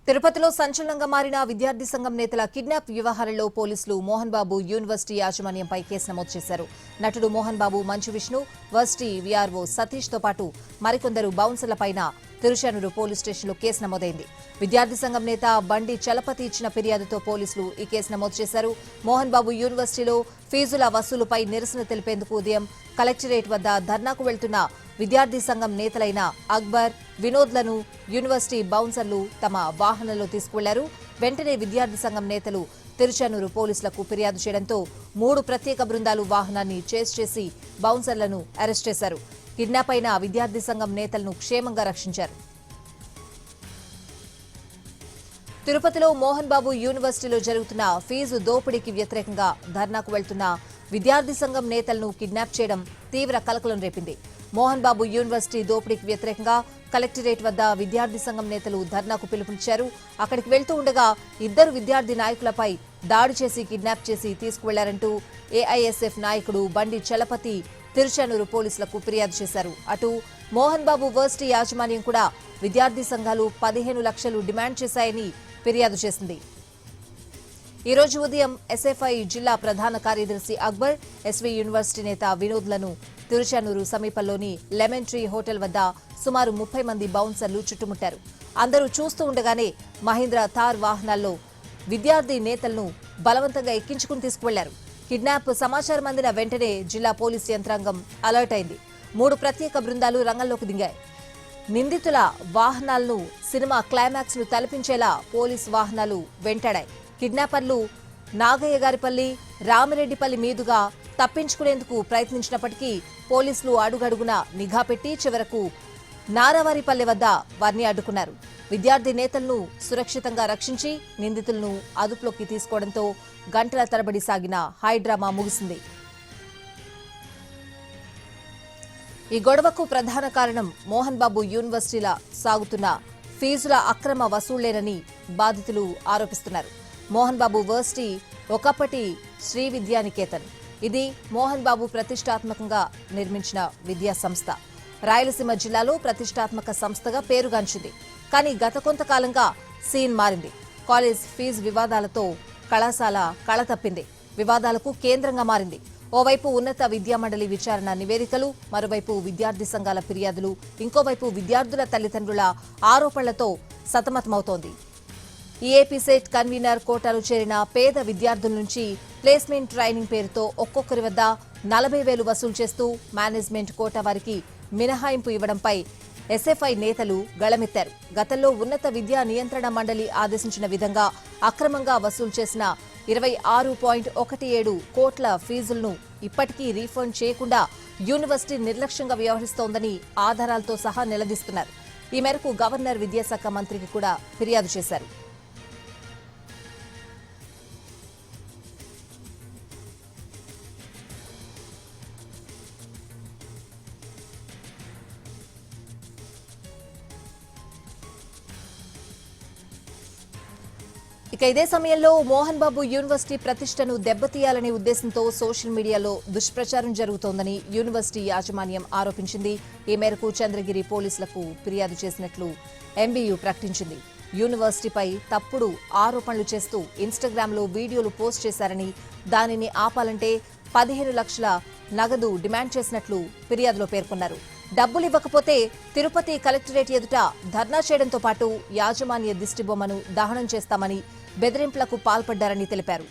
తిరుపతిలో సంచలనంగా మారిన విద్యార్థి సంఘం నేతల కిడ్నాప్ వ్యవహారంలో పోలీసులు మోహన్ బాబు యూనివర్సిటీ యాజమాన్యంపై కేసు నమోదు చేశారు. నటుడు మోహన్ బాబు, మంచు విష్ణు, వర్సిటీ వీఆర్ఓ సతీష్ తో పాటు మరికొందరు బౌన్సర్లపైన తిరుచానూరు పోలీస్ స్టేషన్లో కేసు నమోదైంది. విద్యార్థి సంఘం నేత బండి చలపతి ఇచ్చిన ఫిర్యాదుతో పోలీసులు ఈ కేసు నమోదు చేశారు. మోహన్ బాబు యూనివర్సిటీలో ఫీజుల వసూలుపై నిరసన తెలిపేందుకు ఉదయం కలెక్టరేట్ వద్ద ధర్నాకు వెళ్తున్న విద్యార్థి సంఘం నేతలైన అక్బర్, వినోద్లను యూనివర్సిటీ బౌన్సర్లు తమ వాహనంలో తీసుకువెళ్లారు. వెంటనే విద్యార్థి సంఘం నేతలు తిరుచానూరు పోలీసులకు ఫిర్యాదు చేయడంతో 3 ప్రత్యేక బృందాలు వాహనాన్ని చేజ్ చేసి బౌన్సర్లను అరెస్ట్ చేశారు. కిడ్నాప్ అయిన విద్యార్థి సంఘం నేతలను క్షేమంగా రక్షించారు. తిరుపతిలో మోహన్ బాబు యూనివర్సిటీలో జరుగుతున్న ఫీజు దోపిడీకి వ్యతిరేకంగా ధర్నాకు వెళ్తున్న విద్యార్థి సంఘం నేతలను కిడ్నాప్ చేయడం తీవ్ర కలకలం రేపింది. మోహన్ బాబు యూనివర్సిటీ దోపిడీకి వ్యతిరేకంగా కలెక్టరేట్ వద్ద విద్యార్థి సంఘం నేతలు ధర్నాకు పిలుపునిచ్చారు. అక్కడికి వెళ్తూ ఉండగా 2 విద్యార్థి నాయకులపై దాడి చేసి కిడ్నాప్ చేసి తీసుకువెళ్లారంటూ ఏఐఎస్ఎఫ్ నాయకుడు బండి చలపతి తిరుచానూరు పోలీసులకు ఫిర్యాదు చేశారు. అటు మోహన్ బాబు వర్సిటీ యాజమాన్యం కూడా విద్యార్థి సంఘాలు 15 లక్షలు డిమాండ్ చేశాయని ఫిర్యాదు చేసింది. ఈ రోజు ఉదయం ఎస్ఎఫ్ఐ జిల్లా ప్రధాన కార్యదర్శి అక్బర్, ఎస్వీ యూనివర్సిటీ నేత వినోద్లను తిరుచానూరు సమీపంలోని లెమన్ ట్రీ హోటల్ వద్ద సుమారు 30 మంది బౌన్సర్లు చుట్టుముట్టారు. అందరూ చూస్తూ ఉండగానే మహీంద్రా థార్ వాహనాల్లో విద్యార్థి నేతలను బలవంతంగా ఎక్కించుకుని తీసుకువెళ్లారు. కిడ్నాప్ సమాచారం అందిన వెంటనే జిల్లా పోలీసు యంత్రాంగం అలర్ట్ అయింది. 3 ప్రత్యేక బృందాలు రంగంలోకి దిగాయి. నిందితుల వాహనాలను సినిమా క్లైమాక్స్ ను తలపించేలా పోలీసు వాహనాలు వెంటాడాయి. కిడ్నాపర్లు నాగయ్యగారిపల్లి, రామిరెడ్డిపల్లి మీదుగా తప్పించుకునేందుకు ప్రయత్నించినప్పటికీ పోలీసులు అడుగడుగునా నిఘా పెట్టి చివరకు నారావారిపల్లె వద్ద వారిని అడ్డుకున్నారు. విద్యార్థి నేతలను సురక్షితంగా రక్షించి నిందితులను అదుపులోకి తీసుకోవడంతో గంటల తరబడి సాగిన హైడ్రామా ముగిసింది. ఈ గొడవకు ప్రధాన కారణం మోహన్ బాబు యూనివర్సిటీల సాగుతున్న ఫీజుల అక్రమ వసూళ్లేనని బాధితులు ఆరోపిస్తున్నారు. మోహన్ బాబు వర్సిటీ ఒకప్పటి శ్రీ విద్యానికేతన్. ఇది మోహన్ బాబు ప్రతిష్టాత్మకంగా నిర్మించిన విద్యా సంస్థ. రాయలసీమ జిల్లాలో ప్రతిష్టాత్మక సంస్థగా పేరుగాంచింది. కానీ గత కొంతకాలంగా సీన్ మారింది. కాలేజ్ ఫీజు వివాదాలతో కళాశాల కళ తప్పింది. వివాదాలకు కేంద్రంగా మారింది. ఓవైపు ఉన్నత విద్యామండలి విచారణ నివేదికలు, మరోవైపు విద్యార్థి సంఘాల ఫిర్యాదులు, ఇంకోవైపు విద్యార్థుల తల్లిదండ్రుల ఆరోపణలతో సతమతమవుతోంది. ఈఏపీ సెట్ కన్వీనర్ కోటాలో చేరిన పేద విద్యార్థుల నుంచి ప్లేస్మెంట్ ట్రైనింగ్ పేరుతో ఒక్కొక్కరి వద్ద 40,000 వసూలు చేస్తూ మేనేజ్మెంట్ కోటా వారికి మినహాయింపు ఇవ్వడంపై ఎస్ఎఫ్ఐ నేతలు గళమెత్తారు. గతంలో ఉన్నత విద్యా నియంత్రణ మండలి ఆదేశించిన విధంగా అక్రమంగా వసూలు చేసిన 26.17 కోట్ల ఫీజులను ఇప్పటికీ రీఫండ్ చేయకుండా యూనివర్సిటీ నిర్లక్ష్యంగా వ్యవహరిస్తోందని ఆధారాలతో సహా నిలదీస్తున్నారు. ఈ మేరకు గవర్నర్ విద్యాశాఖ మంత్రికి కూడా ఫిర్యాదు చేశారు. ఇక ఇదే సమయంలో మోహన్ బాబు యూనివర్సిటీ ప్రతిష్టను దెబ్బతీయాలనే ఉద్దేశంతో సోషల్ మీడియాలో దుష్ప్రచారం జరుగుతోందని యూనివర్సిటీ యాజమాన్యం ఆరోపించింది. ఈ మేరకు చంద్రగిరి పోలీసులకు ఫిర్యాదు చేసినట్లు ఎంబీయూ ప్రకటించింది. యూనివర్సిటీపై తప్పుడు ఆరోపణలు చేస్తూ ఇన్స్టాగ్రామ్లో వీడియోలు పోస్ట్ చేశారని, దానిని ఆపాలంటే 15 లక్షల నగదు డిమాండ్ చేసినట్లు ఫిర్యాదులో పేర్కొన్నారు. డబ్బులు ఇవ్వకపోతే తిరుపతి కలెక్టరేట్ ఎదుట ధర్నా చేయడంతో పాటు యాజమాన్య దిష్టిబొమ్మను దహనం చేస్తామని బెదిరింపులకు పాల్పడ్డారని తెలిపారు.